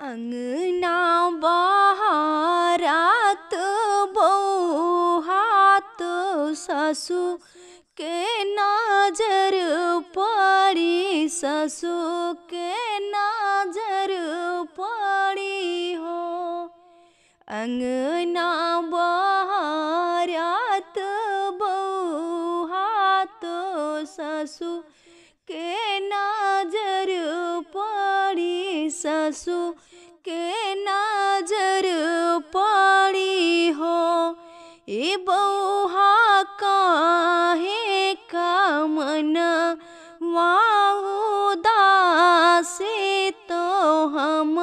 अंगना बहारात बहू हाथ सासू के नजर पड़ी, सासू के नजर पड़ी हो। अंगना बहारात बहू हाथ सासू के नजर पड़ी, सासू के नजर पड़ी हो। ए बउहा काहे का मन उदासे तो हम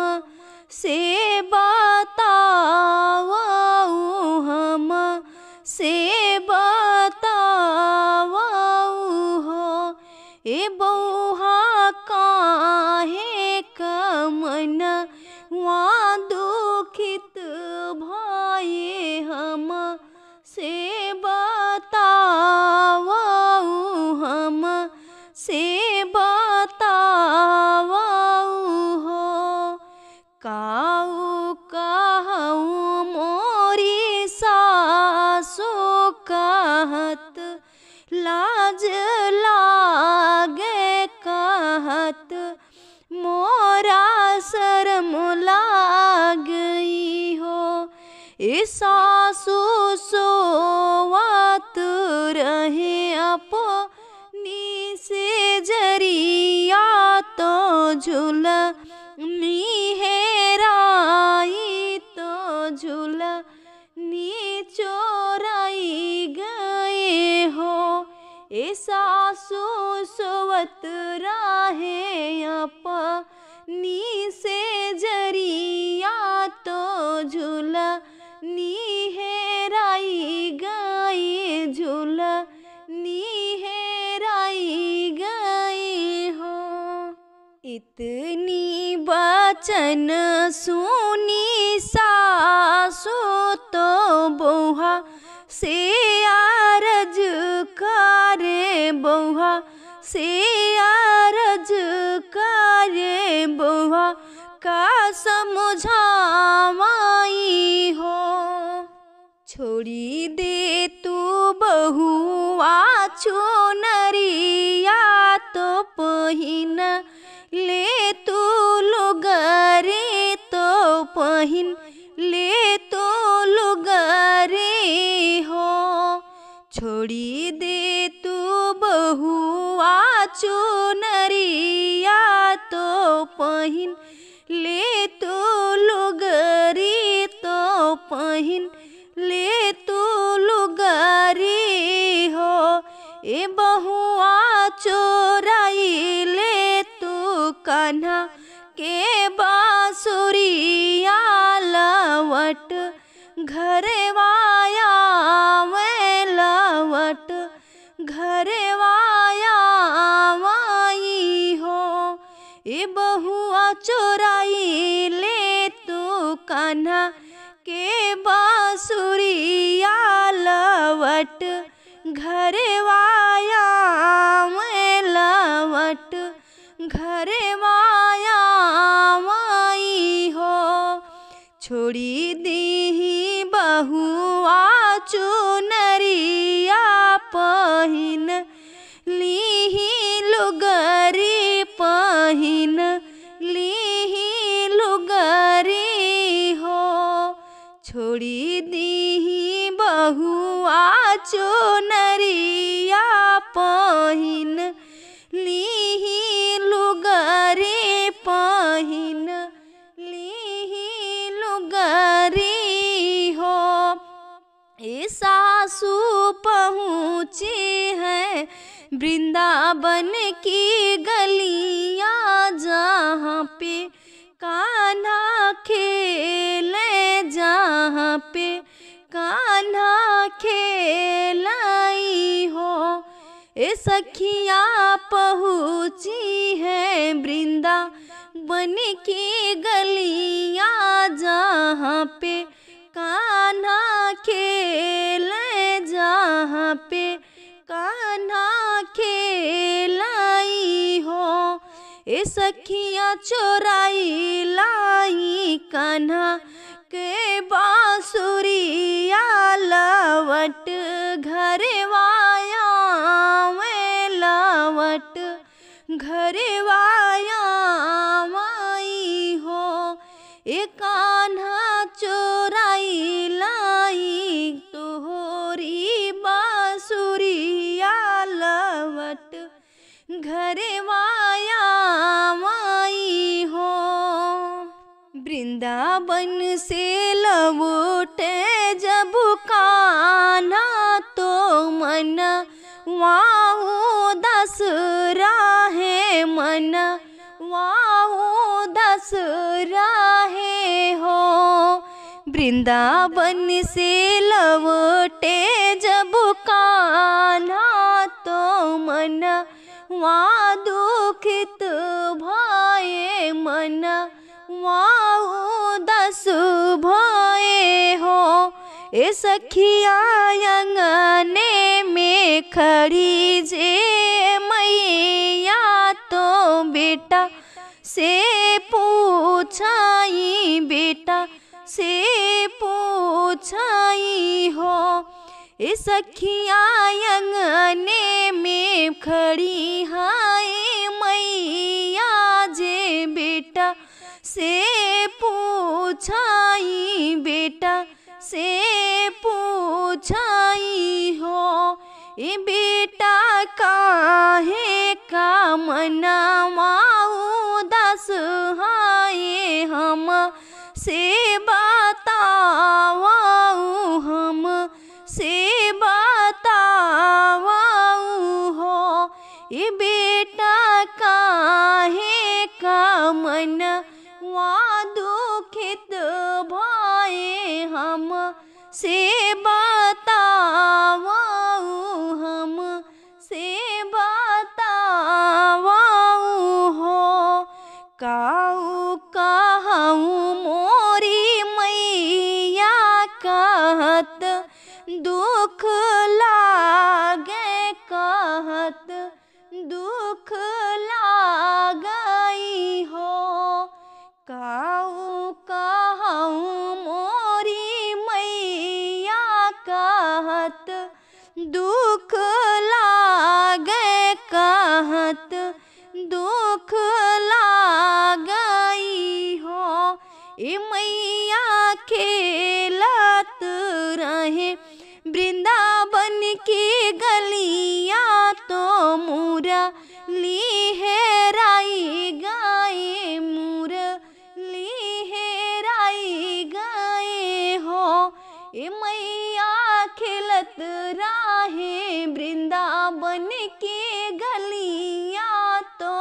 से बताओ, हम से बताओ हो। ए बउहा काहे का मन दुखित भये, हम से बताओ, हम से बताओ हो। काऊ कहूँ मोरी सासू कहत लाज लागे, कहत मोरा शर्म लागई हो। ए सासू सोवत रहे अपनी से जरिया, तो झूलनी हेराई, तो झूलनी चोराई गए हो। ए सासू सोवत रहे अपनी से जरिया, तो झूलनी हेराई गई, झूलनी हेराई गई हो। इतनी बचन सुनी सासू तो बउहा से अरज करे, बउहा से अरज करे, बउहा का समझावाई हो। छोड़ी दे तू बहुआ चुनरिया, तो पहिन ले तू लुगरे, तो पहिन ले तू लुगरे हो। छोड़ी दे तू बहुआ चुनरिया, तो पहिन ले तू लुगरी, तो पहिन ले तू लुगरी हो। ए बहुआ चोराई ले तू कान्हा के बांसुरिया, लवट घरवाया मैं, लवट घरवाया माई हो। ए बहुआ चोराई ले तू कान्हा के बांसुरिया, लवट घरवाया मैं, लवट घरवाया माई हो। छोड़ी दी बहुआ चुनरिया, पहिन लीही लुगरी, पहिन लीही लुगरी हो। छोड़ी दी बहुआ चुनरिया, पहिन लीही लुगरी, पहिन लीही लुगरी हो। ए सासू पहुँची है वृंदावन की गलियाँ, जहाँ पे कान्हा खेले, जहाँ पे कान्हा खेलाई हो। ए सखिया पहुँची है वृंदावन की गलियाँ, जहाँ पे कान्हा खेले, जहाँ पे कान्हा खेलाई हो। ए सखिया चोराई लाई के बांसुरिया लवट घरवाया में लवट घरवाया माई हो। ए कान्हा चोराई लाई तोहरी बांसुरिया लवट घरवाया माई हो। वृंदावन से लौटे जब कान्हा तो मन वाऊ दस राहे मन वाऊ दस राहे हो। वृंदावन से लौटे जब कान्हा तो मन वा दुखित भये मन वाऊ दस भये हो। ए सखिया अंगने में खड़ी जे मैया तो बेटा से पूछाई बेटा से पूछाई हो। ए सखिया अंगने में खड़ी हाय मैया जे बेटा से पूछाई बेटा से पूछाई हो। ए बेटा काहे का मनावा उदास हाय हम से बतावाऊ हम से बतावाऊ हो। ए बेटा काहे का मन वा दुखित भये हम से बतावाऊ हम से बतावाऊ हो। काऊ कहूँ मोरी मैया कहत दुख लागे कहत दुख लागई हो। काऊ कहूँ मोरी मैया कहत दुख लागे कहत दुख लागई हो। ए मैया खेलत रहे वृंदावन की गलियाँ तो मुरली हेराई गए मुरली हेराई गए हो। ए मैया खेलत रहे वृंदावन की गलियाँ तो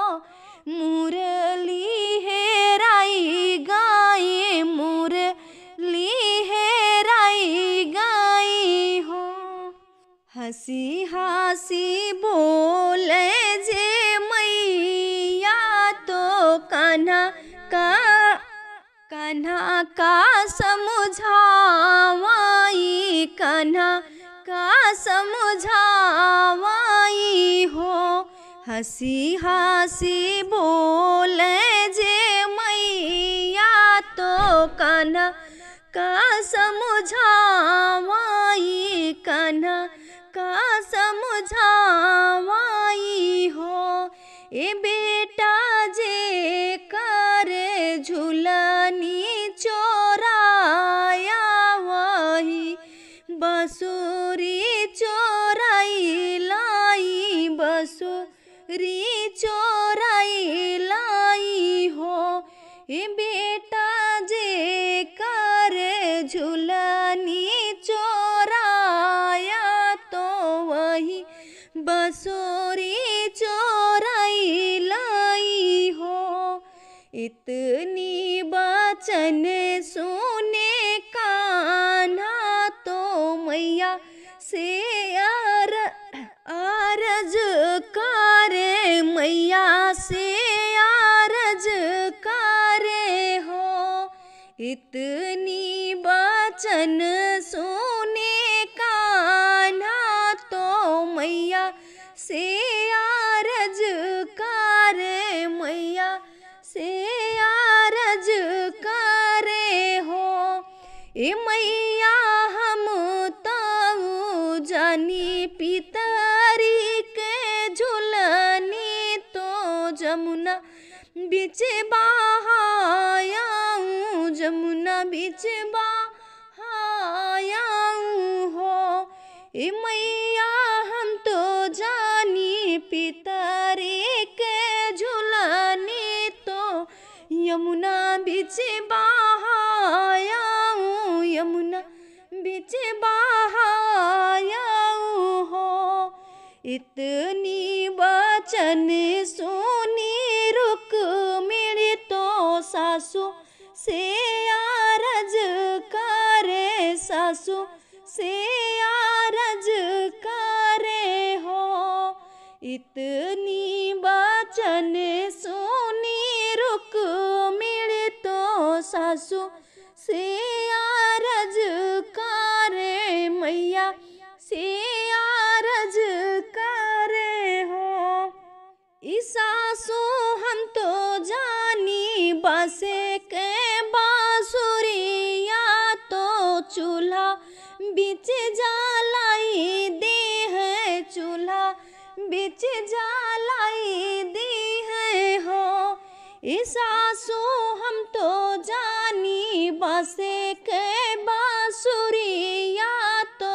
मुरली हेराई गए मुरली हेराई गई हो। हंसी हंसी बोले जे मैया तो कान्हा का समझावाई कान्हा का समझावाई हो। हंसी हंसी बोले जे मैया तो कान्हा का समझावाई कान्हा का समझावाई हो। ए बेटा जे करे झूलनी चोराया वही बसुरी चोराई लाई बसुरी चोराई लाई हो। ए बेटा जे करे झूलनी चोराया तो वही बसुरी चोराई लाई हो। इतनी वचन सुने कान्हा तो मैया से आरज करे मैया से आरज करे हो। इतनी वचन सुने कान्हा तो मैया से आरज करे मैया से आरज करे हो। बीच बहायाऊं हो। ए मैया हम तो जानी पितरी के झूलनी तो यमुना बीच बहायाऊं, यमुना बीच बहायाऊं हो। इतनी वचन सुनी रुक्मिणी तो सासू से आरज करे, सासू से आरज करे हो। इतनी वचन सुनी रुक्मिणी तो सासू से आरज करे, मैया से आरज करे हो। ई सासू हम तो जानी बासे के बांसुरिया तो चूल्हा बीच जलाई दी है, चूल्हा बीच जलाई दी है हो। ई सासू हम तो जानी बासे के बांसुरिया तो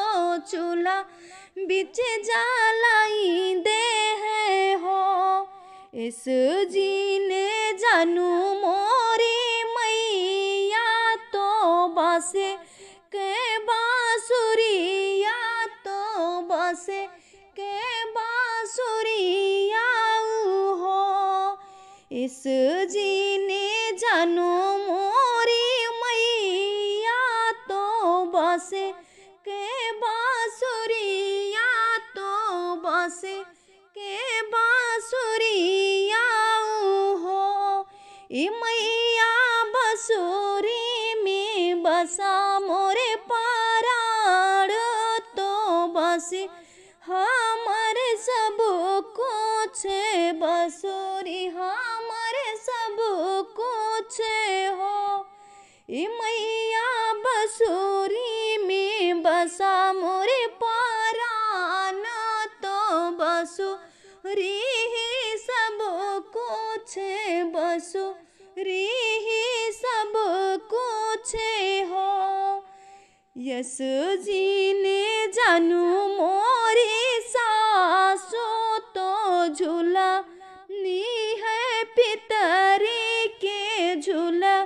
चूल्हा बीच जलाई दे है हो। इस जीने जानू मोरी मैया तो बासे के बांसुरिया तो बासे के बांसुरिया हो। इस जीने जानू मोरी मैया तो बासे के बांसुरिया तो बासे के बांसुरिया हो। ई मैया बांसुरी में बसा मोरे प्राण तो बसे हमारे सब कुछ, बांसुरी हमारे सब कुछ हो। ई मैया बांसुरी में बसा मोरे प्राण तो बांसुरी ही सब कुछ, बांसुरी ही सब कुछ हो। यस जी ने जानू मोरी सासू तो झूला नी है पितरी के, झूला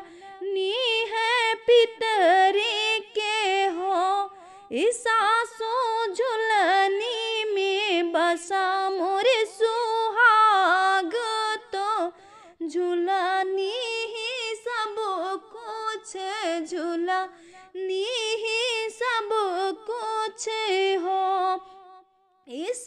नी है पितरी के हो। इस सासू झूलनी में बसा मोरे सुहाग तो झूलनी ही सब कुछ, झूलनी ही सब कुछ हो। इस